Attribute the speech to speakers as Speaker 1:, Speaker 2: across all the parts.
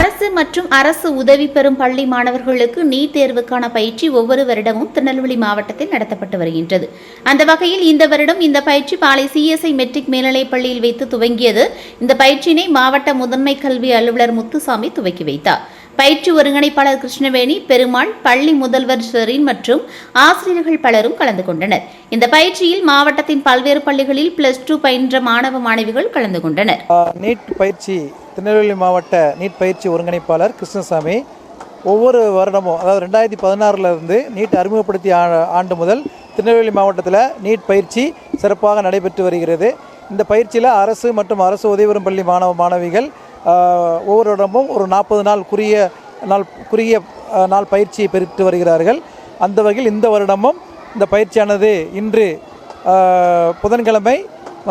Speaker 1: அரசு மற்றும் அரசு உதவி பெறும் பள்ளி மாணவர்களுக்கு நீட் தேர்வுக்கான பயிற்சி ஒவ்வொரு வருடமும் திருநெல்வேலி மாவட்டத்தில் நடத்தப்பட்டு வருகின்றது. அந்த வகையில் இந்த வருடம் இந்த பயிற்சி பாளை CSI மெட்ரிக் மேல்நிலைப் பள்ளியில் வைத்து துவங்கியது. இந்த பயிற்சியினை மாவட்ட முதன்மை கல்வி அலுவலர் முத்துசாமி துவக்கி வைத்தார். பயிற்சி ஒருங்கிணைப்பாளர் கிருஷ்ணவேணி, பெருமாள், பள்ளி முதல்வர் ஷெரீன் மற்றும் ஆசிரியர்கள் பலரும் கலந்து கொண்டனர். இந்த பயிற்சியில் மாவட்டத்தின் பல்வேறு பள்ளிகளில் +2 பயின்ற மாணவ மாணவிகள் கலந்து கொண்டனர்.
Speaker 2: நீட் பயிற்சி திருநெல்வேலி மாவட்ட நீட் பயிற்சி ஒருங்கிணைப்பாளர் கிருஷ்ணசாமி ஒவ்வொரு வருடமும், அதாவது 2016 நீட் அறிமுகப்படுத்திய ஆண்டு முதல் திருநெல்வேலி மாவட்டத்தில் நீட் பயிற்சி சிறப்பாக நடைபெற்று வருகிறது. இந்த பயிற்சியில் அரசு மற்றும் அரசு உதவி பெறும் பள்ளி மாணவ மாணவிகள் ஒவ்வொரு இடமும் ஒரு 40 நாள் குறுகிய நாள் பயிற்சியை பெற்று வருகிறார்கள். அந்த வகையில் இந்த வருடமும் இந்த பயிற்சியானது இன்று புதன்கிழமை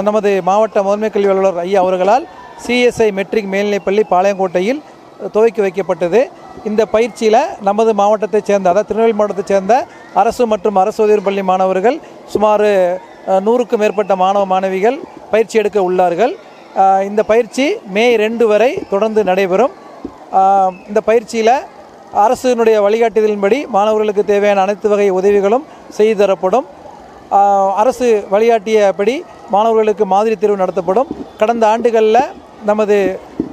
Speaker 2: நமது மாவட்ட முதன்மை கல்வி அலுவலர் ஐயா அவர்களால் CSI மெட்ரிக் மேல்நிலைப்பள்ளி பாளையங்கோட்டையில் துவக்கி வைக்கப்பட்டது. இந்த பயிற்சியில் நமது மாவட்டத்தைச் சேர்ந்த, அதாவது திருநெல்வேலி மாவட்டத்தைச் சேர்ந்த அரசு மற்றும் அரசு உதவி பள்ளி மாணவர்கள் சுமார் 100க்கும் மேற்பட்ட மாணவ மாணவிகள் பயிற்சி எடுக்க உள்ளார்கள். இந்த பயிற்சி மே 2 வரை தொடர்ந்து நடைபெறும். இந்த பயிற்சியில் அரசினுடைய வழிகாட்டுதலின்படி மாணவர்களுக்கு தேவையான அனைத்து வகை உதவிகளும் செய்து தரப்படும். அரசு வழிகாட்டியபடி மாணவர்களுக்கு மாதிரி தேர்வு நடத்தப்படும். கடந்த ஆண்டுகளில் நமது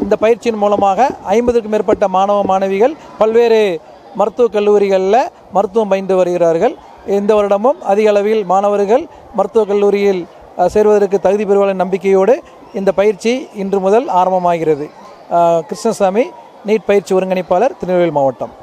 Speaker 2: இந்த பயிற்சியின் மூலமாக 50க்கும் மேற்பட்ட மாணவ மாணவிகள் பல்வேறு மருத்துவக் கல்லூரிகளில் மருத்துவம் பயின்று வருகிறார்கள். இந்த வருடமும் அதிக அளவில் மாணவர்கள் மருத்துவக் கல்லூரியில் சேர்வதற்கு தகுதி பெறுவார்கள் நம்பிக்கையோடு இந்த பயிற்சி இன்று முதல் ஆரம்பமாகிறது. கிருஷ்ணசாமி, நீட் பயிற்சி ஒருங்கிணைப்பாளர், திருநெல்வேலி மாவட்டம்.